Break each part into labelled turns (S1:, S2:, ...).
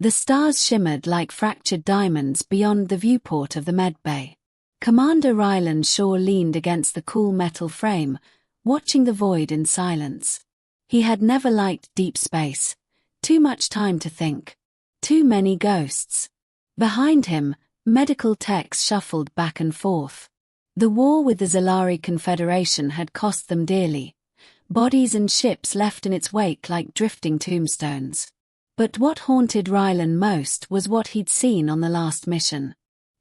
S1: The stars shimmered like fractured diamonds beyond the viewport of the medbay. Commander Rylan Shaw leaned against the cool metal frame, watching the void in silence. He had never liked deep space. Too much time to think. Too many ghosts. Behind him, medical techs shuffled back and forth. The war with the Zalari Confederation had cost them dearly. Bodies and ships left in its wake like drifting tombstones. But what haunted Rylan most was what he'd seen on the last mission.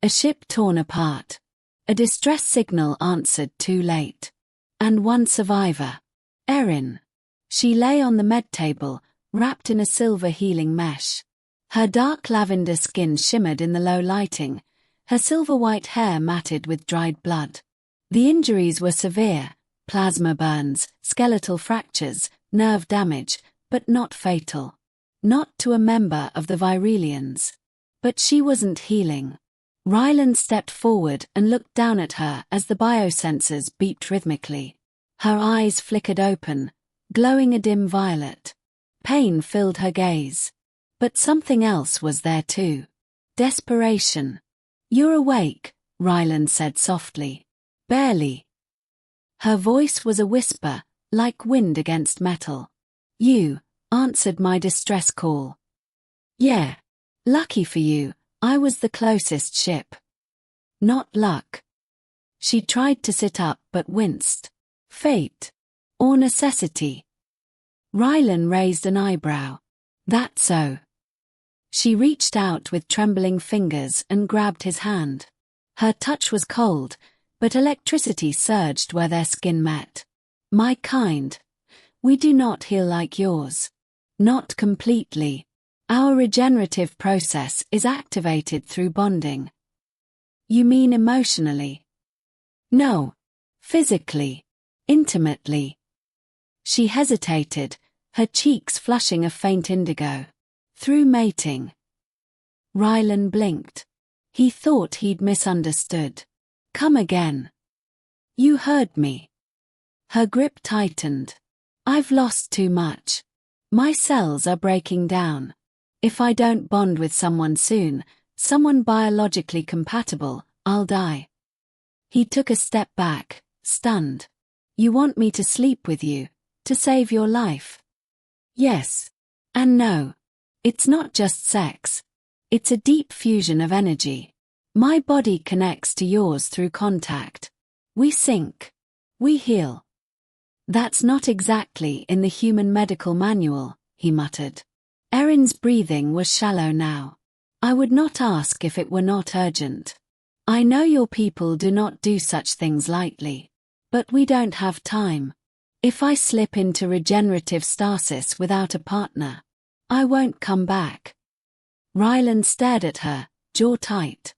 S1: A ship torn apart. A distress signal answered too late. And one survivor. Aeryn. She lay on the med table, wrapped in a silver healing mesh. Her dark lavender skin shimmered in the low lighting, her silver-white hair matted with dried blood. The injuries were severe: plasma burns, skeletal fractures, nerve damage, but not fatal. Not to a member of the Virelians. But she wasn't healing. Rylan stepped forward and looked down at her as the biosensors beeped rhythmically. Her eyes flickered open, glowing a dim violet. Pain filled her gaze. But something else was there too. Desperation. "You're awake," Rylan said softly. "Barely." Her voice was a whisper, like wind against metal. "You answered my distress call." "Yeah. Lucky for you, I was the closest ship." "Not luck." She tried to sit up but winced. "Fate. Or necessity?" Rylan raised an eyebrow. "That so?" She reached out with trembling fingers and grabbed his hand. Her touch was cold, but electricity surged where their skin met. "My kind. We do not heal like yours. Not completely. Our regenerative process is activated through bonding." "You mean emotionally?" "No. Physically. Intimately." She hesitated, her cheeks flushing a faint indigo. "Through mating." Rylan blinked. He thought he'd misunderstood. "Come again." "You heard me." Her grip tightened. "I've lost too much. My cells are breaking down. If I don't bond with someone soon, someone biologically compatible, I'll die." He took a step back, stunned. "You want me to sleep with you, to save your life?" "Yes. And no. It's not just sex. It's a deep fusion of energy. My body connects to yours through contact. We sync. We heal." "That's not exactly in the human medical manual," he muttered. Aeryn's breathing was shallow now. "I would not ask if it were not urgent. I know your people do not do such things lightly. But we don't have time. If I slip into regenerative stasis without a partner, I won't come back." Rylan stared at her, jaw tight.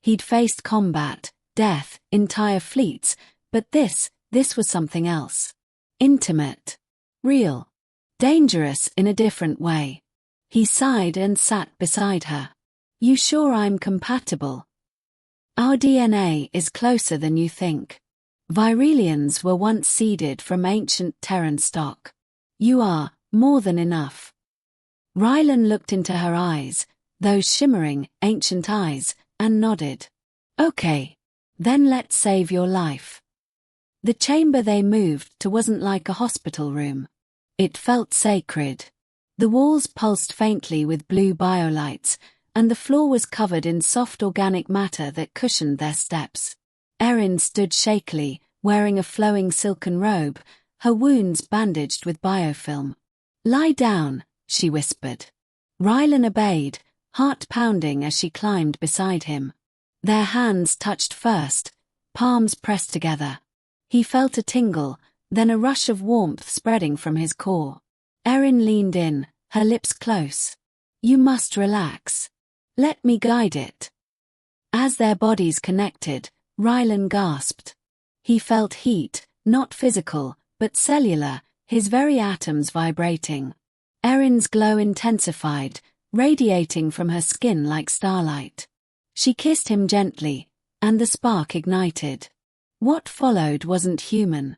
S1: He'd faced combat, death, entire fleets, but this was something else. Intimate. Real. Dangerous in a different way. He sighed and sat beside her. "You sure I'm compatible?" "Our DNA is closer than you think. Virelians were once seeded from ancient Terran stock. You are more than enough." Rylan looked into her eyes, those shimmering, ancient eyes, and nodded. "Okay. Then let's save your life." The chamber they moved to wasn't like a hospital room. It felt sacred. The walls pulsed faintly with blue biolights, and the floor was covered in soft organic matter that cushioned their steps. Aeryn stood shakily, wearing a flowing silken robe, her wounds bandaged with biofilm. "Lie down," she whispered. Rylan obeyed, heart pounding as she climbed beside him. Their hands touched first, palms pressed together. He felt a tingle, then a rush of warmth spreading from his core. Aeryn leaned in, her lips close. "You must relax. Let me guide it." As their bodies connected, Rylan gasped. He felt heat, not physical, but cellular, his very atoms vibrating. Aeryn's glow intensified, radiating from her skin like starlight. She kissed him gently, and the spark ignited. What followed wasn't human.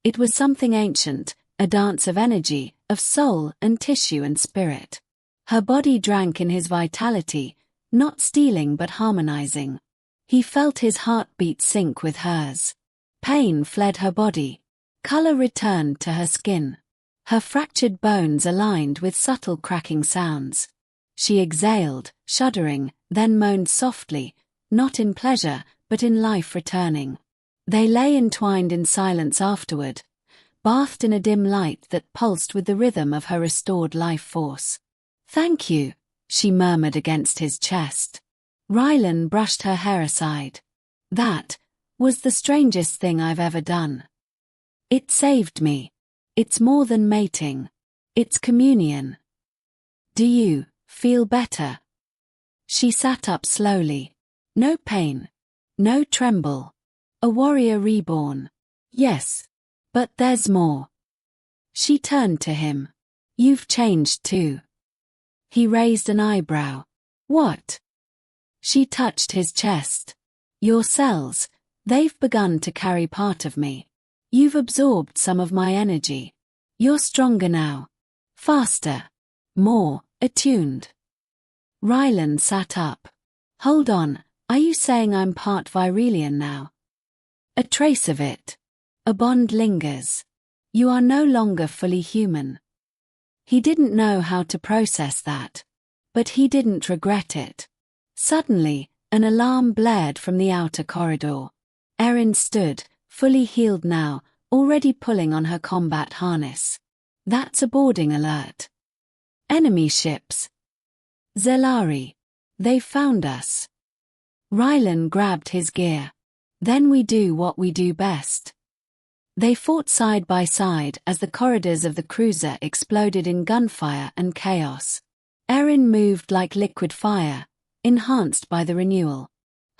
S1: It was something ancient, a dance of energy, of soul and tissue and spirit. Her body drank in his vitality, not stealing but harmonizing. He felt his heartbeat sync with hers. Pain fled her body. Color returned to her skin. Her fractured bones aligned with subtle cracking sounds. She exhaled, shuddering, then moaned softly, not in pleasure, but in life returning. They lay entwined in silence afterward, bathed in a dim light that pulsed with the rhythm of her restored life force. "Thank you," she murmured against his chest. Rylan brushed her hair aside. "That was the strangest thing I've ever done. It saved me. It's more than mating. It's communion. Do you feel better?" She sat up slowly. No pain. No tremble. A warrior reborn. "Yes. But there's more." She turned to him. "You've changed too." He raised an eyebrow. "What?" She touched his chest. "Your cells, they've begun to carry part of me. You've absorbed some of my energy. You're stronger now. Faster. More attuned." Rylan sat up. "Hold on, are you saying I'm part Virelian now?" "A trace of it. A bond lingers. You are no longer fully human." He didn't know how to process that. But he didn't regret it. Suddenly, an alarm blared from the outer corridor. Aeryn stood, fully healed now, already pulling on her combat harness. "That's a boarding alert. Enemy ships. Zelari. They found us." Rylan grabbed his gear. "Then we do what we do best." They fought side by side as the corridors of the cruiser exploded in gunfire and chaos. Aeryn moved like liquid fire, enhanced by the renewal.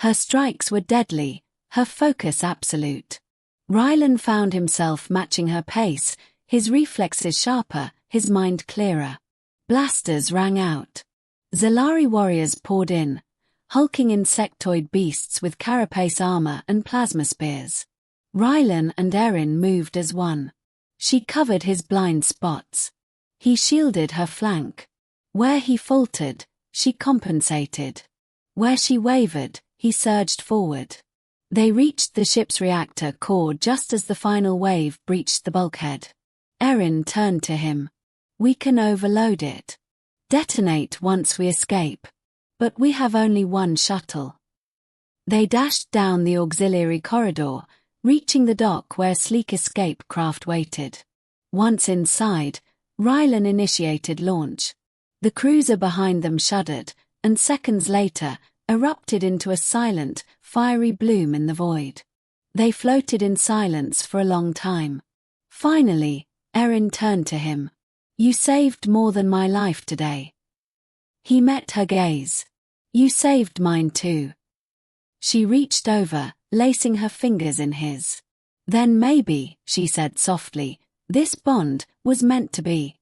S1: Her strikes were deadly, her focus absolute. Rylan found himself matching her pace, his reflexes sharper, his mind clearer. Blasters rang out. Zelari warriors poured in, hulking insectoid beasts with carapace armor and plasma spears. Rylan and Aeryn moved as one. She covered his blind spots. He shielded her flank. Where he faltered, she compensated. Where she wavered, he surged forward. They reached the ship's reactor core just as the final wave breached the bulkhead. Aeryn turned to him. "We can overload it. Detonate once we escape. But we have only one shuttle." They dashed down the auxiliary corridor, reaching the dock where a sleek escape craft waited. Once inside, Rylan initiated launch. The cruiser behind them shuddered, and seconds later, erupted into a silent, fiery bloom in the void. They floated in silence for a long time. Finally, Aeryn turned to him. "You saved more than my life today." He met her gaze. "You saved mine too." She reached over, lacing her fingers in his. "Then maybe," she said softly, "this bond was meant to be."